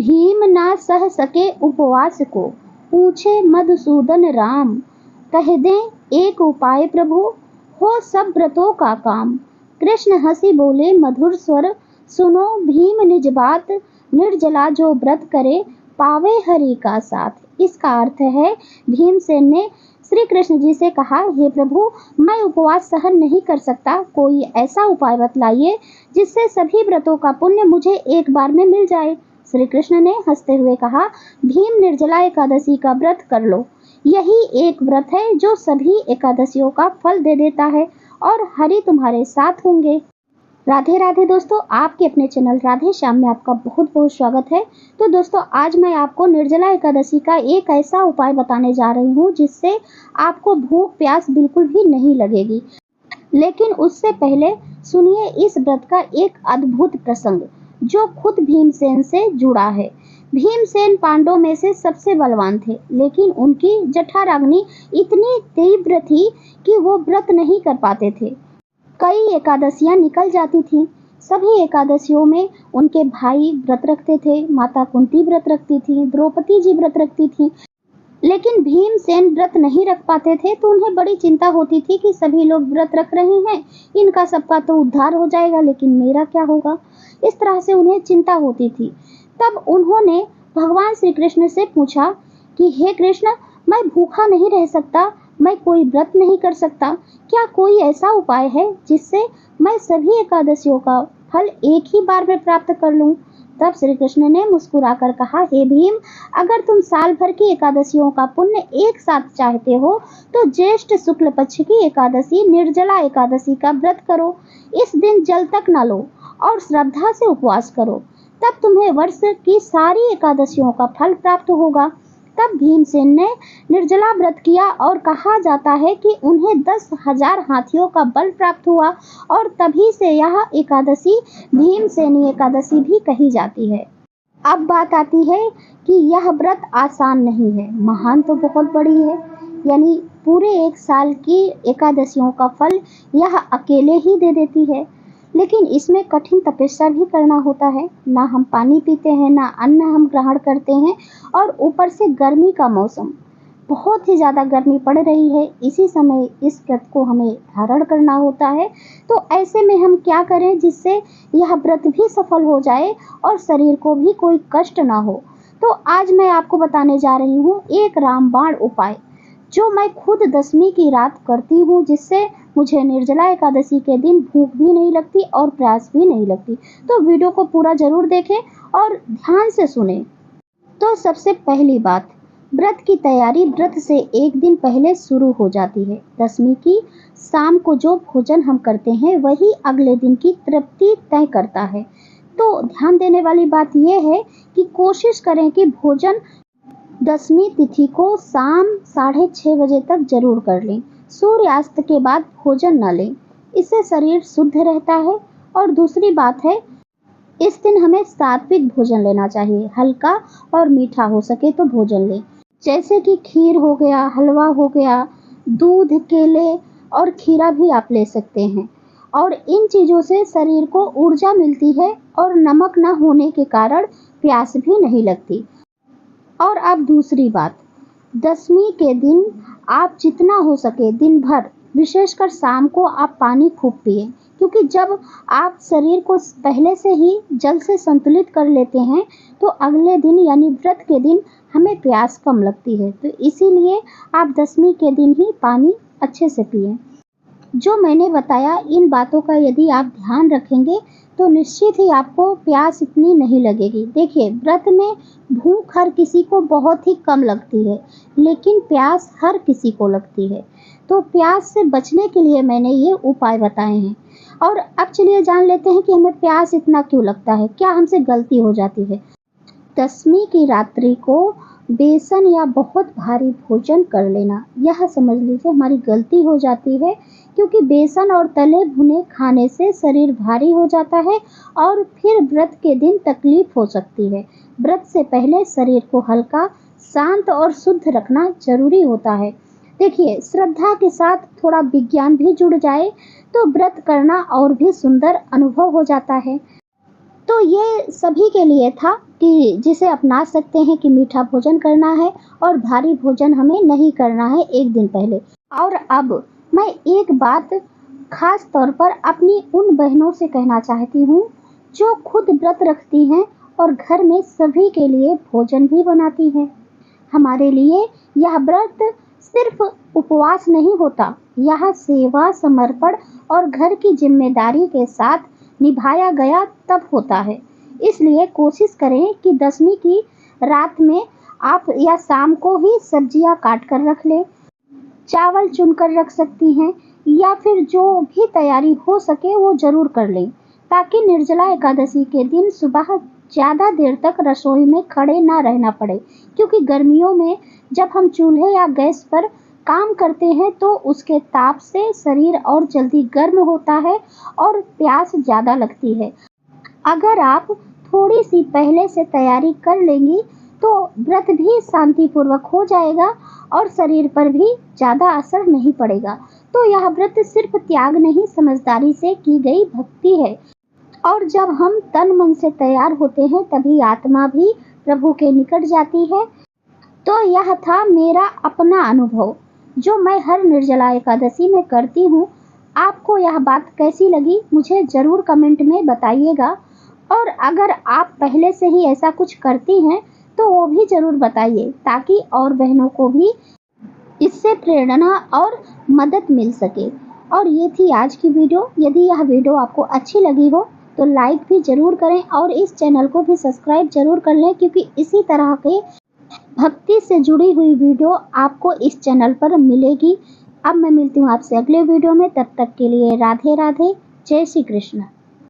भीम ना सह सके उपवास को, पूछे मधुसूदन राम। कह दें एक उपाय प्रभु, हो सब व्रतों का काम। कृष्ण हंसी बोले मधुर स्वर, सुनो भीम निज बात। निर्जला जो व्रत करे, पावे हरि का साथ। इसका अर्थ है, भीमसेन ने श्री कृष्ण जी से कहा, हे प्रभु, मैं उपवास सहन नहीं कर सकता, कोई ऐसा उपाय बतलाइए जिससे सभी व्रतों का पुण्य मुझे एक बार में मिल जाए। श्री कृष्ण ने हंसते हुए कहा, भीम निर्जला एकादशी का व्रत कर लो। यही एक व्रत है जो सभी एकादशियों का फल दे देता है और हरि तुम्हारे साथ होंगे। राधे राधे दोस्तों, आपके अपने चैनल राधे श्याम में आपका बहुत बहुत स्वागत है। तो दोस्तों, आज मैं आपको निर्जला एकादशी का एक ऐसा उपाय बताने जा रही हूँ जिससे आपको भूख प्यास बिल्कुल भी नहीं लगेगी। लेकिन उससे पहले सुनिए इस व्रत का एक अद्भुत प्रसंग जो खुद भीमसेन से जुड़ा है। भीमसेन पांडवों में से सबसे बलवान थे, लेकिन उनकी जठराग्नि इतनी तीव्र थी कि वो व्रत नहीं कर पाते थे। कई एकादशियां निकल जाती थीं। सभी एकादशियों में उनके भाई व्रत रखते थे, माता कुंती व्रत रखती थी, द्रौपदी जी व्रत रखती थी, लेकिन भीमसेन व्रत नहीं रख पाते थे। तो उन्हें बड़ी चिंता होती थी कि सभी लोग व्रत रख रहे हैं, इनका सबका तो उद्धार हो जाएगा, लेकिन मेरा क्या होगा। इस तरह से उन्हें चिंता होती थी। तब उन्होंने भगवान श्री कृष्ण से पूछा कि हे कृष्ण, मैं भूखा नहीं रह सकता, मैं कोई व्रत नहीं कर सकता, क्या कोई ऐसा उपाय है जिससे मैं सभी एकादशियों का फल एक ही बार में प्राप्त कर लूं। तब श्री कृष्ण ने मुस्कुराकर कहा, हे भीम, अगर तुम साल भर की एकादशियों का पुण्य एक साथ चाहते हो तो ज्येष्ठ शुक्ल पक्ष की एकादशी निर्जला एकादशी का व्रत करो। इस दिन जल तक न लो और श्रद्धा से उपवास करो, तब तुम्हें वर्ष की सारी एकादशियों का फल प्राप्त होगा। तब भीमसेन ने निर्जला व्रत किया और कहा जाता है कि उन्हें 10,000 हाथियों का बल प्राप्त हुआ और तभी से यह एकादशी भीमसेनी एकादशी भी कही जाती है। अब बात आती है कि यह व्रत आसान नहीं है, महान तो बहुत बड़ी है। यानी पूरे एक साल की एकादशियों का फल यह अकेले ही दे देती है, लेकिन इसमें कठिन तपस्या भी करना होता है। ना हम पानी पीते हैं, ना अन्न हम ग्रहण करते हैं, और ऊपर से गर्मी का मौसम, बहुत ही ज़्यादा गर्मी पड़ रही है। इसी समय इस व्रत को हमें धारण करना होता है। तो ऐसे में हम क्या करें जिससे यह व्रत भी सफल हो जाए और शरीर को भी कोई कष्ट ना हो। तो आज मैं आपको बताने जा रही हूँ एक रामबाण उपाय, जो मैं खुद 10वीं की रात करती हूँ, जिससे मुझे निर्जला एकादशी के दिन भूख भी नहीं लगती और प्यास भी नहीं लगती। तो वीडियो को पूरा जरूर देखें और ध्यान से सुनें। तो सबसे पहली बात, व्रत की तैयारी व्रत से एक दिन पहले शुरू हो जाती है। 10वीं की शाम को जो भोजन हम करते हैं वही अगले दिन की तृप्ति तय करता है। तो ध्यान देने वाली बात यह है कि कोशिश करें कि भोजन 10वीं तिथि को शाम 6:30 बजे तक जरूर कर लें। सूर्यास्त के बाद भोजन न लें, इससे शरीर शुद्ध रहता है। और दूसरी बात है, इस दिन हमें सात्विक भोजन लेना चाहिए, हल्का और मीठा हो सके तो भोजन लें, जैसे कि खीर हो गया, हलवा हो गया, दूध, केले और खीरा भी आप ले सकते हैं। और इन चीज़ों से शरीर को ऊर्जा मिलती है और नमक न होने के कारण प्यास भी नहीं लगती। और अब दूसरी बात, 10वीं के दिन आप जितना हो सके दिन भर, विशेषकर शाम को, आप पानी खूब पिए, क्योंकि जब आप शरीर को पहले से ही जल से संतुलित कर लेते हैं तो अगले दिन यानी व्रत के दिन हमें प्यास कम लगती है। तो इसीलिए आप 10वीं के दिन ही पानी अच्छे से पिएं। जो मैंने बताया, इन बातों का यदि आप ध्यान रखेंगे तो निश्चित ही आपको प्यास इतनी नहीं लगेगी। देखिए, व्रत में भूख हर किसी को बहुत ही कम लगती है, लेकिन प्यास हर किसी को लगती है। तो प्यास से बचने के लिए मैंने ये उपाय बताए हैं। और अब चलिए जान लेते हैं कि हमें प्यास इतना क्यों लगता है, क्या हमसे गलती हो जाती है। 10वीं की रात्रि को बेसन या बहुत भारी भोजन कर लेना, यह समझ लीजिए हमारी गलती हो जाती है, क्योंकि बेसन और तले भुने खाने से शरीर भारी हो जाता है और फिर व्रत के दिन तकलीफ हो सकती है। व्रत से पहले शरीर को हल्का, शांत और शुद्ध रखना जरूरी होता है। देखिए, श्रद्धा के साथ थोड़ा विज्ञान भी जुड़ जाए तो व्रत करना और भी सुंदर अनुभव हो जाता है। तो ये सभी के लिए था, कि जिसे अपना सकते हैं कि मीठा भोजन करना है और भारी भोजन हमें नहीं करना है एक दिन पहले। और अब मैं एक बात खास तौर पर अपनी उन बहनों से कहना चाहती हूँ जो खुद व्रत रखती हैं और घर में सभी के लिए भोजन भी बनाती हैं। हमारे लिए यह व्रत सिर्फ उपवास नहीं होता, यह सेवा, समर्पण और घर की जिम्मेदारी के साथ निभाया गया तब होता है। इसलिए कोशिश करें कि दशमी की रात में आप या शाम को ही सब्जियां काट कर रख लें, चावल चुनकर रख सकती हैं, या फिर जो भी तैयारी हो सके वो जरूर कर लें, ताकि निर्जला एकादशी के दिन सुबह ज़्यादा देर तक रसोई में खड़े ना रहना पड़े। क्योंकि गर्मियों में जब हम चूल्हे या गैस पर काम करते हैं तो उसके ताप से शरीर और जल्दी गर्म होता है और प्यास ज़्यादा लगती है। अगर आप थोड़ी सी पहले से तैयारी कर लेंगी तो व्रत भी शांतिपूर्वक हो जाएगा और शरीर पर भी ज़्यादा असर नहीं पड़ेगा। तो यह व्रत सिर्फ त्याग नहीं, समझदारी से की गई भक्ति है। और जब हम तन मन से तैयार होते हैं तभी आत्मा भी प्रभु के निकट जाती है। तो यह था मेरा अपना अनुभव जो मैं हर निर्जला एकादशी में करती हूँ। आपको यह बात कैसी लगी मुझे ज़रूर कमेंट में बताइएगा, और अगर आप पहले से ही ऐसा कुछ करती हैं तो वो भी ज़रूर बताइए, ताकि और बहनों को भी इससे प्रेरणा और मदद मिल सके। और ये थी आज की वीडियो। यदि यह वीडियो आपको अच्छी लगी हो तो लाइक भी ज़रूर करें और इस चैनल को भी सब्सक्राइब ज़रूर कर लें, क्योंकि इसी तरह के भक्ति से जुड़ी हुई वीडियो आपको इस चैनल पर मिलेगी। अब मैं मिलती हूँ आपसे अगले वीडियो में, तब तक के लिए राधे राधे, जय श्री कृष्ण।